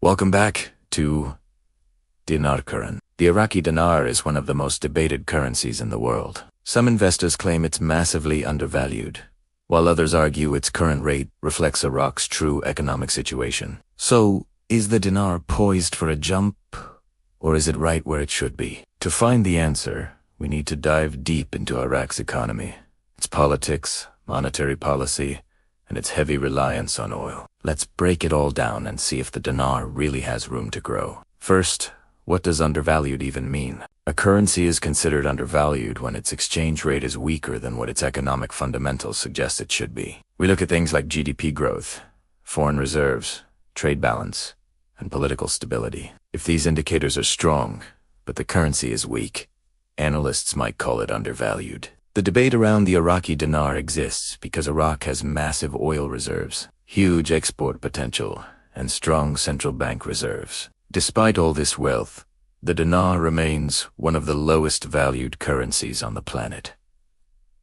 Welcome back to Dinar Current. The Iraqi dinar is one of the most debated currencies in the world. Some investors claim it's massively undervalued, while others argue its current rate reflects Iraq's true economic situation. So, is the dinar poised for a jump, or is it right where it should be? To find the answer, we need to dive deep into Iraq's economy, its politics, monetary policy, and its heavy reliance on oil. Let's break it all down and see if the dinar really has room to grow. First, what does undervalued even mean? A currency is considered undervalued when its exchange rate is weaker than what its economic fundamentals suggest it should be. We look at things like GDP growth, foreign reserves, trade balance, and political stability. If these indicators are strong, but the currency is weak, analysts might call it undervalued. The debate around the Iraqi dinar exists because Iraq has massive oil reserves, huge export potential, and strong central bank reserves. Despite all this wealth, the dinar remains one of the lowest valued currencies on the planet.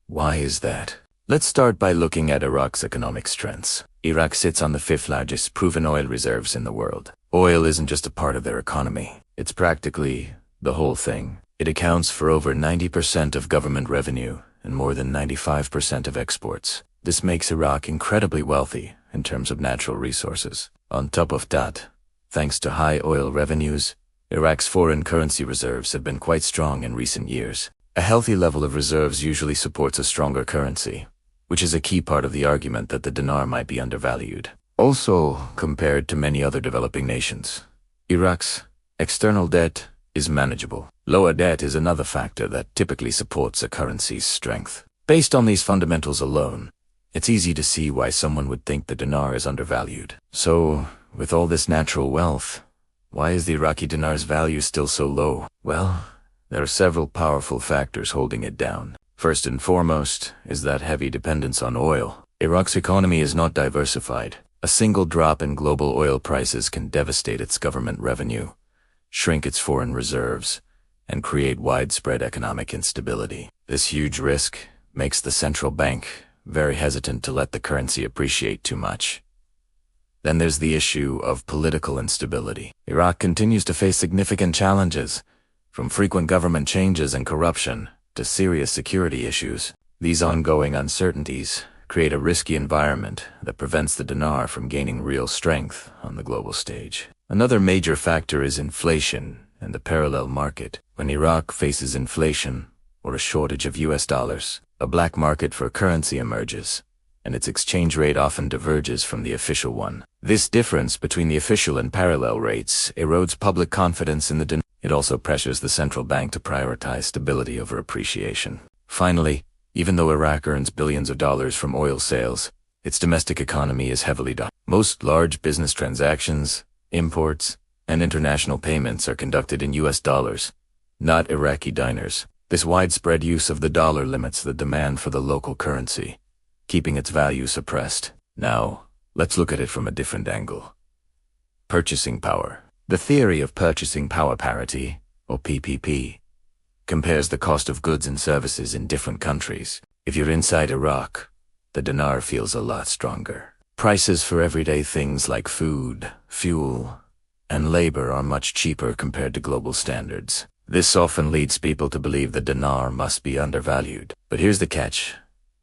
Why is that? Let's start by looking at Iraq's economic strengths. Iraq sits on the 5th largest proven oil reserves in the world. Oil isn't just a part of their economy. It's practically the whole thing. It accounts for over 90% of government revenue and more than 95% of exports. This makes Iraq incredibly wealthy in terms of natural resources. On top of that, thanks to high oil revenues, Iraq's foreign currency reserves have been quite strong in recent years. A healthy level of reserves usually supports a stronger currency, which is a key part of the argument that the dinar might be undervalued. Also, compared to many other developing nations, Iraq's external debt is manageable. Lower debt is another factor that typically supports a currency's strength. Based on these fundamentals alone, it's easy to see why someone would think the dinar is undervalued. So, with all this natural wealth, why is the Iraqi dinar's value still so low? Well, there are several powerful factors holding it down. First and foremost is that heavy dependence on oil. Iraq's economy is not diversified. A single drop in global oil prices can devastate its government revenue, shrink its foreign reserves, and create widespread economic instability. This huge risk makes the central bank very hesitant to let the currency appreciate too much. Then there's the issue of political instability. Iraq continues to face significant challenges, from frequent government changes and corruption to serious security issues. These ongoing uncertainties create a risky environment that prevents the dinar from gaining real strength on the global stage. Another major factor is inflation and the parallel market. When Iraq faces inflation or a shortage of US dollars, a black market for currency emerges, and its exchange rate often diverges from the official one. This difference between the official and parallel rates erodes public confidence in the dinar. It also pressures the central bank to prioritize stability over appreciation. Finally, even though Iraq earns billions of dollars from oil sales, its domestic economy is heavily dominated. Most large business transactions, imports, and international payments are conducted in US dollars, not Iraqi dinars. This widespread use of the dollar limits the demand for the local currency, keeping its value suppressed. Now, let's look at it from a different angle. Purchasing power. The theory of purchasing power parity, or PPP, compares the cost of goods and services in different countries. If you're inside Iraq, the dinar feels a lot stronger. Prices for everyday things like food, fuel, and labor are much cheaper compared to global standards. This often leads people to believe the dinar must be undervalued. But here's the catch.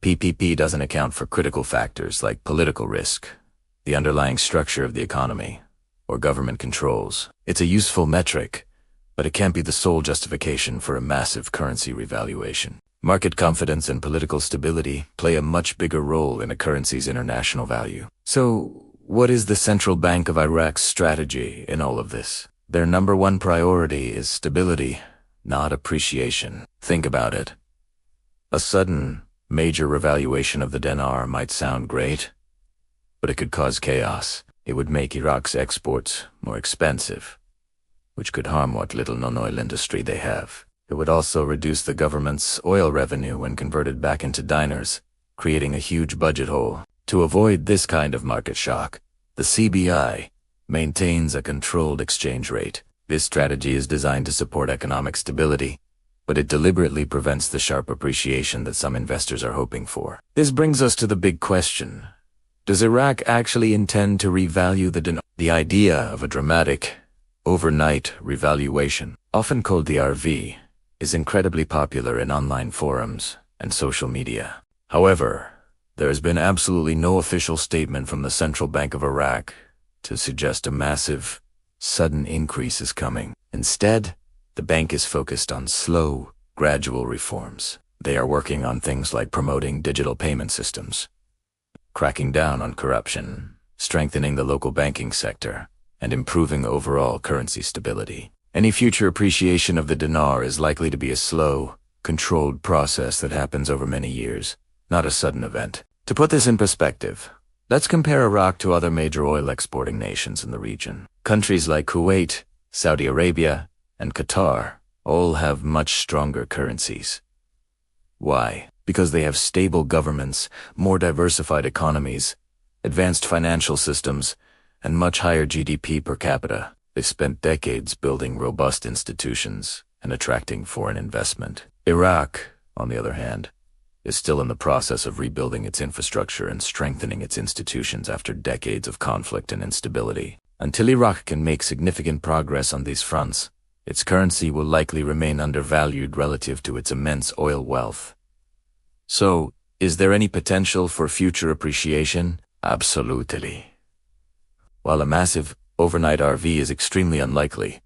PPP doesn't account for critical factors like political risk, the underlying structure of the economy, or government controls. It's a useful metric, but it can't be the sole justification for a massive currency revaluation. Market confidence and political stability play a much bigger role in a currency's international value. So, what is the central bank of Iraq's strategy in all of this? Their number one priority is stability, not appreciation. Think about it. A sudden, major revaluation of the dinar might sound great, but it could cause chaos. It would make Iraq's exports more expensive, which could harm what little non-oil industry they have. It would also reduce the government's oil revenue when converted back into dinars, creating a huge budget hole. To avoid this kind of market shock, the CBI maintains a controlled exchange rate. This strategy is designed to support economic stability, but it deliberately prevents the sharp appreciation that some investors are hoping for. This brings us to the big question. Does Iraq actually intend to revalue the dinar? The idea of a dramatic, overnight revaluation, often called the RV, is incredibly popular in online forums and social media. However, there has been absolutely no official statement from the Central Bank of Iraq to suggest a massive, sudden increase is coming. Instead, the bank is focused on slow, gradual reforms. They are working on things like promoting digital payment systems, cracking down on corruption, strengthening the local banking sector, and improving overall currency stability. Any future appreciation of the dinar is likely to be a slow, controlled process that happens over many years, not a sudden event. To put this in perspective, let's compare Iraq to other major oil exporting nations in the region. Countries like Kuwait, Saudi Arabia, and Qatar all have much stronger currencies. Why? Because they have stable governments, more diversified economies, advanced financial systems, and much higher GDP per capita. They've spent decades building robust institutions and attracting foreign investment. Iraq, on the other hand, is still in the process of rebuilding its infrastructure and strengthening its institutions after decades of conflict and instability. Until Iraq can make significant progress on these fronts, its currency will likely remain undervalued relative to its immense oil wealth. So, is there any potential for future appreciation? Absolutely. While a massive, overnight RV is extremely unlikely,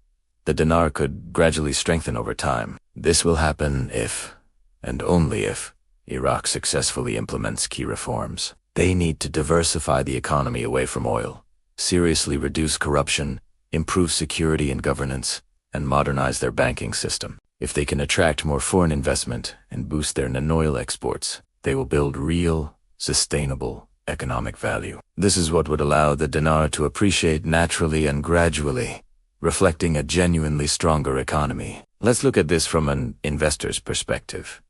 the dinar could gradually strengthen over time. This will happen if, and only if, Iraq successfully implements key reforms. They need to diversify the economy away from oil, seriously reduce corruption, improve security and governance, and modernize their banking system. If they can attract more foreign investment and boost their non-oil exports, they will build real, sustainable economic value. This is what would allow the dinar to appreciate naturally and gradually, reflecting a genuinely stronger economy. Let's look at this from an investor's perspective.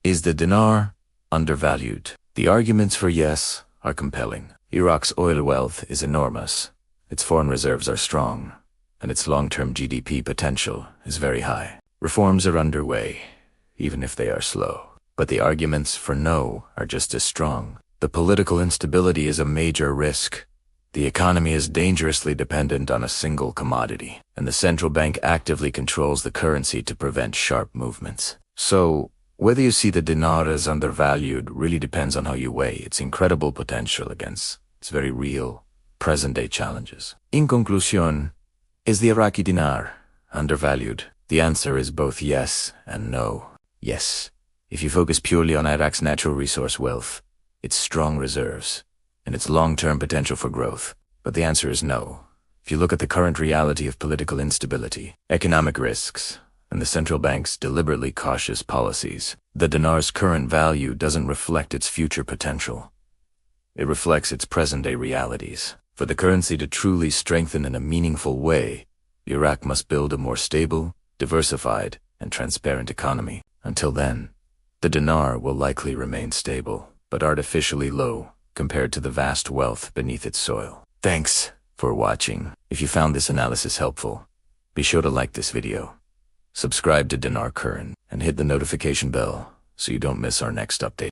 Is the dinar undervalued? The arguments for yes are compelling. Iraq's oil wealth is enormous, its foreign reserves are strong, and its long-term GDP potential is very high. Reforms are underway, even if they are slow. But the arguments for no are just as strong. The political instability is a major risk. The economy is dangerously dependent on a single commodity, and the central bank actively controls the currency to prevent sharp movements. So, whether you see the dinar as undervalued really depends on how you weigh its incredible potential against its very real, present-day challenges. In conclusion, is the Iraqi dinar undervalued? The answer is both yes and no. Yes, if you focus purely on Iraq's natural resource wealth, its strong reserves, and its long-term potential for growth. But the answer is no. If you look at the current reality of political instability, economic risks, and the central bank's deliberately cautious policies, the dinar's current value doesn't reflect its future potential. It reflects its present-day realities. For the currency to truly strengthen in a meaningful way, Iraq must build a more stable, diversified, and transparent economy. Until then, the dinar will likely remain stable, but artificially low compared to the vast wealth beneath its soil. Thanks for watching. If you found this analysis helpful, be sure to like this video, subscribe to Dinar Current, and hit the notification bell so you don't miss our next update.